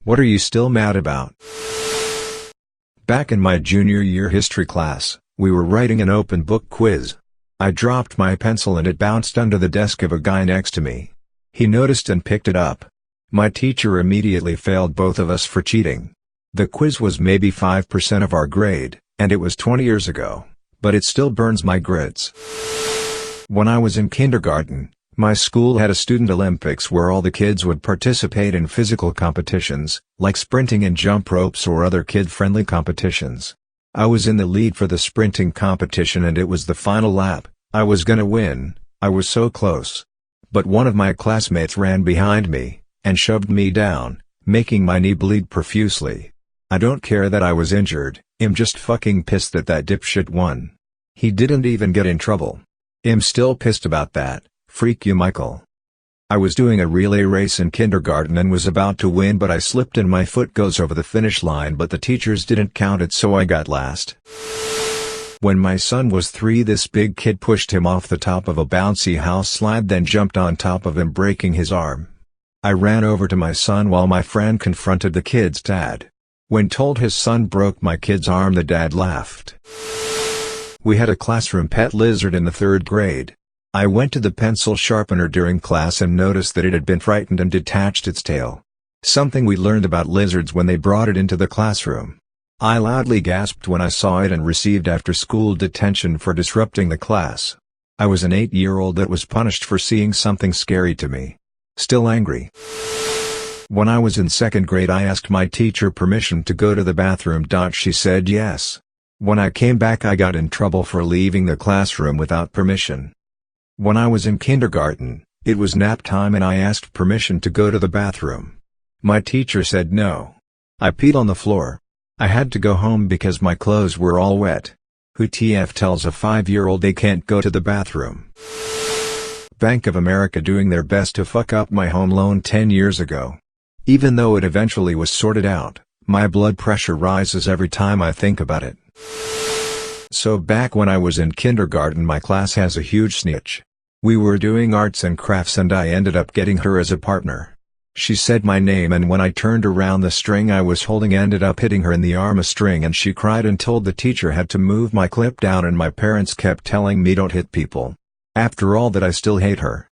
What are you still mad about? Back in my junior year history class, we were writing an open book quiz. I dropped my pencil and it bounced under the desk of a guy next to me. He noticed and picked it up. My teacher immediately failed both of us for cheating. The quiz was maybe 5% of our grade, and it was 20 years ago, but it still burns my grits. When I was in kindergarten, my school had a student Olympics where all the kids would participate in physical competitions, like sprinting and jump ropes or other kid-friendly competitions. I was in the lead for the sprinting competition and it was the final lap. I was gonna win, I was so close. But one of my classmates ran behind me, and shoved me down, making my knee bleed profusely. I don't care that I was injured, I'm just fucking pissed that dipshit won. He didn't even get in trouble. I'm still pissed about that. Freak you, Michael. I was doing a relay race in kindergarten and was about to win, but I slipped and my foot goes over the finish line, but the teachers didn't count it, so I got last. When my son was 3, this big kid pushed him off the top of a bouncy house slide, then jumped on top of him, breaking his arm. I ran over to my son while my friend confronted the kid's dad. When told his son broke my kid's arm, the dad laughed. We had a classroom pet lizard in the 3rd grade. I went to the pencil sharpener during class and noticed that it had been frightened and detached its tail. Something we learned about lizards when they brought it into the classroom. I loudly gasped when I saw it and received after-school detention for disrupting the class. I was an 8-year-old that was punished for seeing something scary to me. Still angry. When I was in 2nd grade, I asked my teacher permission to go to the bathroom. She said yes. When I came back, I got in trouble for leaving the classroom without permission. When I was in kindergarten, it was nap time and I asked permission to go to the bathroom. My teacher said no. I peed on the floor. I had to go home because my clothes were all wet. Who TF tells a 5-year-old they can't go to the bathroom? Bank of America doing their best to fuck up my home loan 10 years ago. Even though it eventually was sorted out, my blood pressure rises every time I think about it. So back when I was in kindergarten, my class has a huge snitch. We were doing arts and crafts and I ended up getting her as a partner. She said my name and when I turned around, the string I was holding ended up hitting her in the arm, a string, and she cried and told the teacher had to move my clip down, and my parents kept telling me don't hit people. After all that, I still hate her.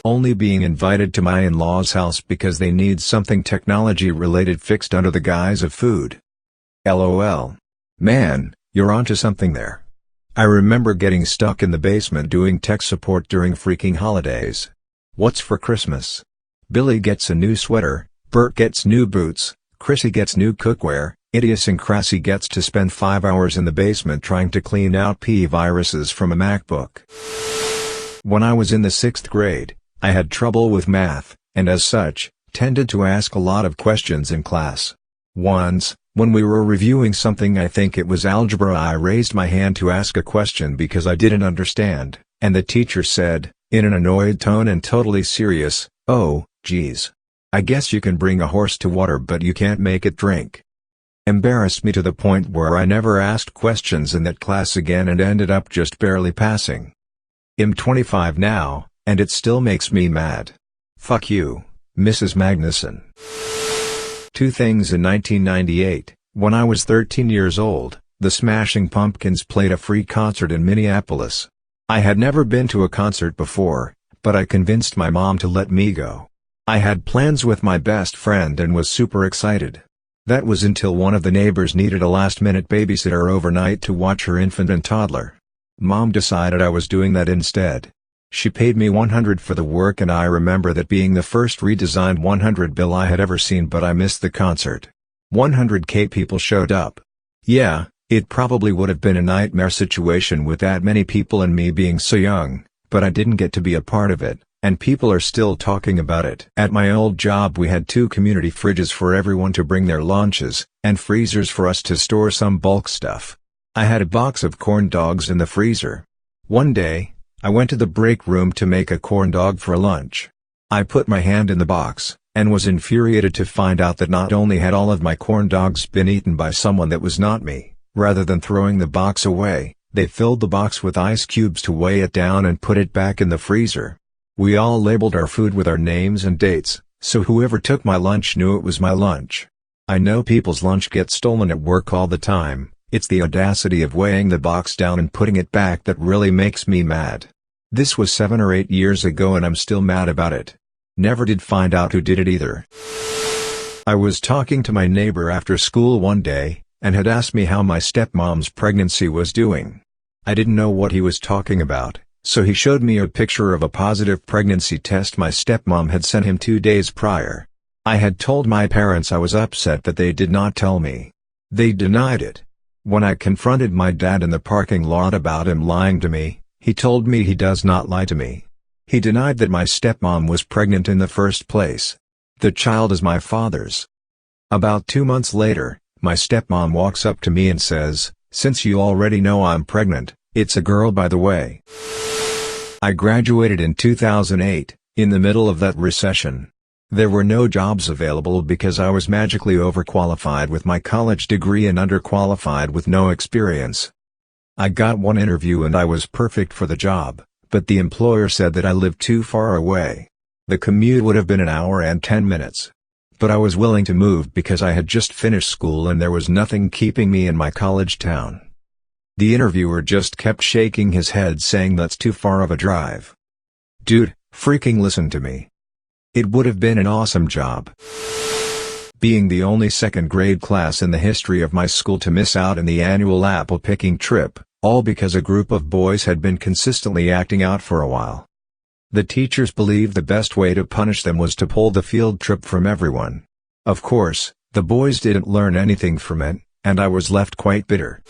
Only being invited to my in-laws' house because they need something technology related fixed under the guise of food. LOL. Man, you're onto something there. I remember getting stuck in the basement doing tech support during freaking holidays. What's for Christmas? Billy gets a new sweater, Bert gets new boots, Chrissy gets new cookware, Idiosyncrasy gets to spend 5 hours in the basement trying to clean out viruses from a MacBook. When I was in the 6th grade, I had trouble with math, and as such, tended to ask a lot of questions in class. Once, when we were reviewing something, I think it was algebra, I raised my hand to ask a question because I didn't understand, and the teacher said, in an annoyed tone and totally serious, "Oh, geez. I guess you can bring a horse to water but you can't make it drink." Embarrassed me to the point where I never asked questions in that class again and ended up just barely passing. I'm 25 now, and it still makes me mad. Fuck you, Mrs. Magnuson. 2 things. In 1998, when I was 13 years old, the Smashing Pumpkins played a free concert in Minneapolis. I had never been to a concert before, but I convinced my mom to let me go. I had plans with my best friend and was super excited. That was until one of the neighbors needed a last-minute babysitter overnight to watch her infant and toddler. Mom decided I was doing that instead. She paid me $100 for the work, and I remember that being the first redesigned $100 bill I had ever seen, but I missed the concert. 100K people showed up. Yeah, it probably would have been a nightmare situation with that many people and me being so young, but I didn't get to be a part of it, and people are still talking about it. At my old job we had 2 community fridges for everyone to bring their lunches, and freezers for us to store some bulk stuff. I had a box of corn dogs in the freezer. One day, I went to the break room to make a corn dog for lunch. I put my hand in the box, and was infuriated to find out that not only had all of my corn dogs been eaten by someone that was not me, rather than throwing the box away, they filled the box with ice cubes to weigh it down and put it back in the freezer. We all labeled our food with our names and dates, So whoever took my lunch knew it was my lunch. I know people's lunch gets stolen at work all the time. It's the audacity of weighing the box down and putting it back that really makes me mad. This was 7 or 8 years ago and I'm still mad about it. Never did find out who did it either. I was talking to my neighbor after school one day, and had asked me how my stepmom's pregnancy was doing. I didn't know what he was talking about, so he showed me a picture of a positive pregnancy test my stepmom had sent him 2 days prior. I had told my parents I was upset that they did not tell me. They denied it. When I confronted my dad in the parking lot about him lying to me, he told me he does not lie to me. He denied that my stepmom was pregnant in the first place. The child is my father's. About 2 months later, my stepmom walks up to me and says, "Since you already know I'm pregnant, it's a girl by the way." I graduated in 2008, in the middle of that recession. There were no jobs available because I was magically overqualified with my college degree and underqualified with no experience. I got one interview and I was perfect for the job, but the employer said that I lived too far away. The commute would have been an hour and 10 minutes. But I was willing to move because I had just finished school and there was nothing keeping me in my college town. The interviewer just kept shaking his head saying that's too far of a drive. Dude, freaking listen to me. It would have been an awesome job. Being the only second grade class in the history of my school to miss out on the annual apple picking trip, all because a group of boys had been consistently acting out for a while. The teachers believed the best way to punish them was to pull the field trip from everyone. Of course, the boys didn't learn anything from it, and I was left quite bitter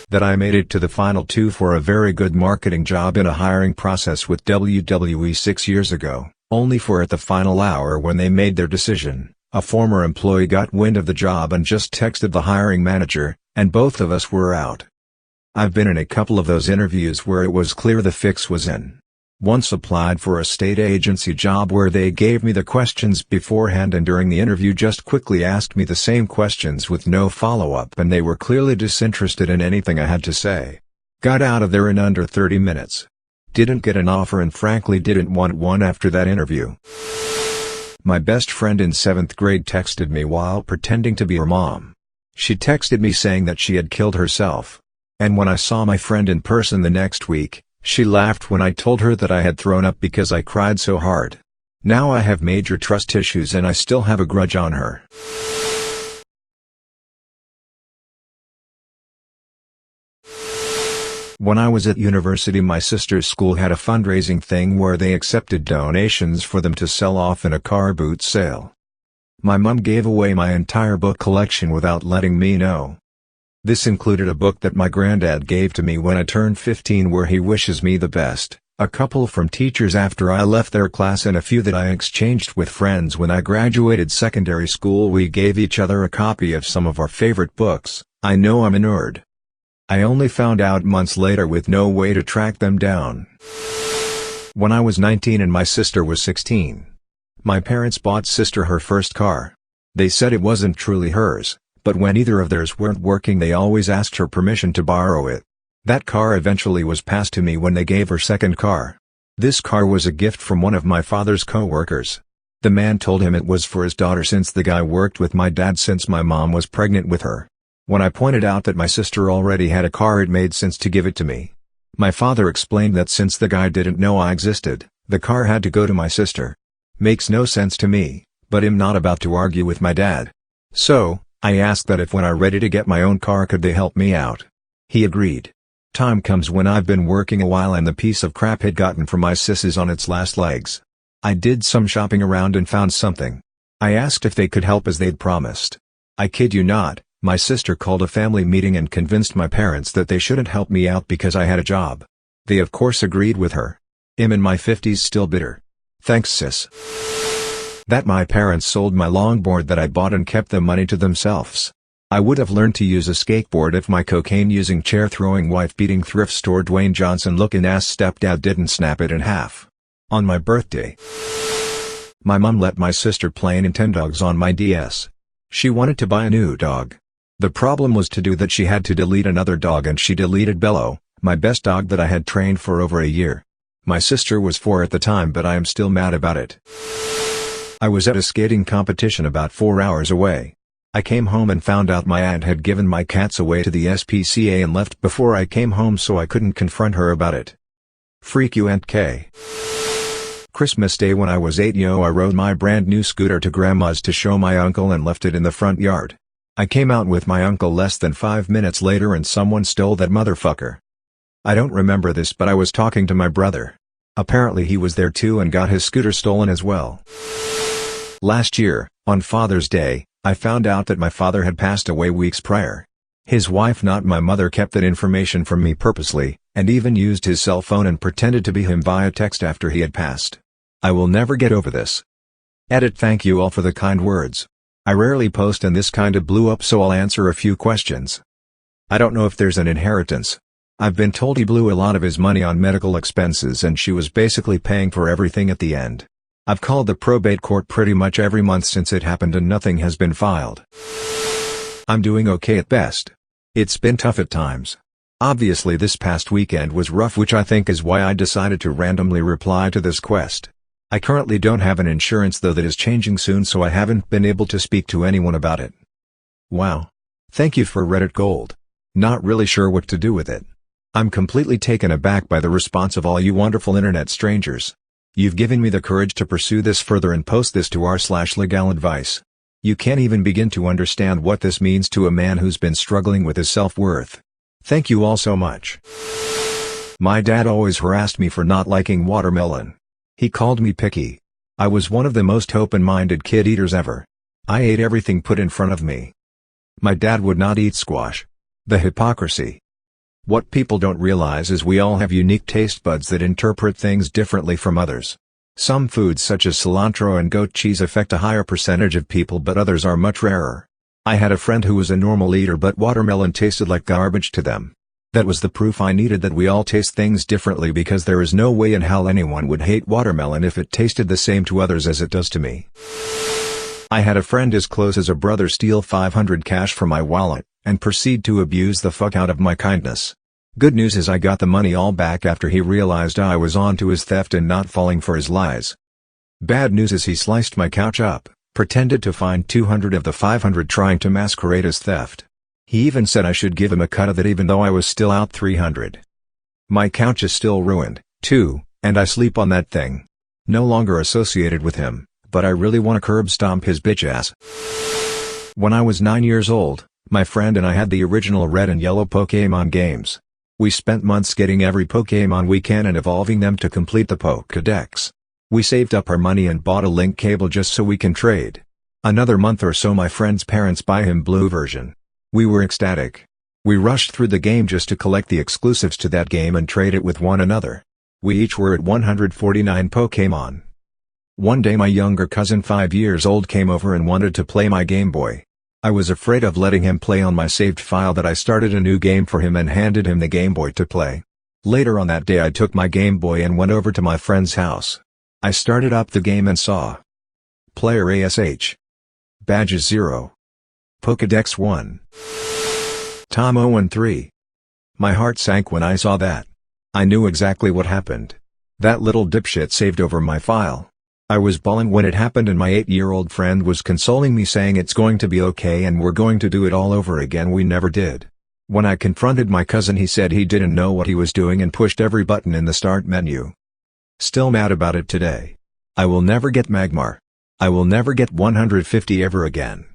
that I made it to the final two for a very good marketing job in a hiring process with WWE 6 years ago, only for at the final hour when they made their decision, a former employee got wind of the job and just texted the hiring manager, and both of us were out. I've been in a couple of those interviews where it was clear the fix was in. Once applied for a state agency job where they gave me the questions beforehand and during the interview just quickly asked me the same questions with no follow-up and they were clearly disinterested in anything I had to say. Got out of there in under 30 minutes. Didn't get an offer and frankly didn't want one after that interview. My best friend in 7th grade texted me while pretending to be her mom. She texted me saying that she had killed herself. And when I saw my friend in person the next week, she laughed when I told her that I had thrown up because I cried so hard. Now I have major trust issues and I still have a grudge on her. When I was at university, my sister's school had a fundraising thing where they accepted donations for them to sell off in a car boot sale. My mom gave away my entire book collection without letting me know. This included a book that my granddad gave to me when I turned 15 where he wishes me the best, a couple from teachers after I left their class and a few that I exchanged with friends when I graduated secondary school. We gave each other a copy of some of our favorite books. I know I'm a nerd. I only found out months later with no way to track them down. When I was 19 and my sister was 16, my parents bought sister her first car. They said it wasn't truly hers, but when either of theirs weren't working they always asked her permission to borrow it. That car eventually was passed to me when they gave her second car. This car was a gift from one of my father's co-workers. The man told him it was for his daughter since the guy worked with my dad since my mom was pregnant with her. When I pointed out that my sister already had a car, it made sense to give it to me. My father explained that since the guy didn't know I existed, the car had to go to my sister. Makes no sense to me, but I'm not about to argue with my dad. So, I asked that if when I'm ready to get my own car could they help me out. He agreed. Time comes when I've been working a while and the piece of crap had gotten from my sis is on its last legs. I did some shopping around and found something. I asked if they could help as they'd promised. I kid you not, my sister called a family meeting and convinced my parents that they shouldn't help me out because I had a job. They of course agreed with her. I'm in my 50s still bitter. Thanks sis. That my parents sold my longboard that I bought and kept the money to themselves. I would have learned to use a skateboard if my cocaine-using, chair-throwing, wife-beating, thrift store Dwayne Johnson-looking ass stepdad didn't snap it in half. On my birthday, my mom let my sister play Nintendogs on my DS. She wanted to buy a new dog. The problem was to do that she had to delete another dog and she deleted Bello, my best dog that I had trained for over a year. My sister was 4 at the time but I am still mad about it. I was at a skating competition about 4 hours away. I came home and found out my aunt had given my cats away to the SPCA and left before I came home, so I couldn't confront her about it. Freak you, Aunt K. Christmas Day when I was 8, I rode my brand new scooter to Grandma's to show my uncle and left it in the front yard. I came out with my uncle less than 5 minutes later and someone stole that motherfucker. I don't remember this, but I was talking to my brother. Apparently he was there too and got his scooter stolen as well. Last year, on Father's Day, I found out that my father had passed away weeks prior. His wife, not my mother, kept that information from me purposely, and even used his cell phone and pretended to be him via text after he had passed. I will never get over this. Edit. Thank you all for the kind words. I rarely post and this kinda blew up, so I'll answer a few questions. I don't know if there's an inheritance. I've been told he blew a lot of his money on medical expenses and she was basically paying for everything at the end. I've called the probate court pretty much every month since it happened and nothing has been filed. I'm doing okay at best. It's been tough at times. Obviously this past weekend was rough, which I think is why I decided to randomly reply to this quest. I currently don't have an insurance though, that is changing soon, so I haven't been able to speak to anyone about it. Wow. Thank you for Reddit Gold. Not really sure what to do with it. I'm completely taken aback by the response of all you wonderful internet strangers. You've given me the courage to pursue this further and post this to r/legal advice. You can't even begin to understand what this means to a man who's been struggling with his self-worth. Thank you all so much. My dad always harassed me for not liking watermelon. He called me picky. I was one of the most open-minded kid eaters ever. I ate everything put in front of me. My dad would not eat squash. The hypocrisy. What people don't realize is we all have unique taste buds that interpret things differently from others. Some foods such as cilantro and goat cheese affect a higher percentage of people, but others are much rarer. I had a friend who was a normal eater, but watermelon tasted like garbage to them. That was the proof I needed that we all taste things differently, because there is no way in hell anyone would hate watermelon if it tasted the same to others as it does to me. I had a friend as close as a brother steal $500 cash from my wallet, and proceed to abuse the fuck out of my kindness. Good news is I got the money all back after he realized I was on to his theft and not falling for his lies. Bad news is he sliced my couch up, pretended to find 200 of the 500 trying to masquerade as theft. He even said I should give him a cut of it even though I was still out 300. My couch is still ruined, too, and I sleep on that thing. No longer associated with him, but I really want to curb stomp his bitch ass. When I was 9 years old, my friend and I had the original red and yellow Pokémon games. We spent months getting every Pokémon we can and evolving them to complete the Pokédex. We saved up our money and bought a link cable just so we can trade. Another month or so my friend's parents buy him blue version. We were ecstatic. We rushed through the game just to collect the exclusives to that game and trade it with one another. We each were at 149 Pokémon. One day my younger cousin, 5 years old, came over and wanted to play my Game Boy. I was afraid of letting him play on my saved file that I started a new game for him and handed him the Game Boy to play. Later on that day I took my Game Boy and went over to my friend's house. I started up the game and saw Player ASH. Badges 0. Pokédex 1. Tom 0 and 3. My heart sank when I saw that. I knew exactly what happened. That little dipshit saved over my file. I was bawling when it happened and my 8-year-old friend was consoling me saying it's going to be okay and we're going to do it all over again. We never did. When I confronted my cousin he said he didn't know what he was doing and pushed every button in the start menu. Still mad about it today. I will never get Magmar. I will never get 150 ever again.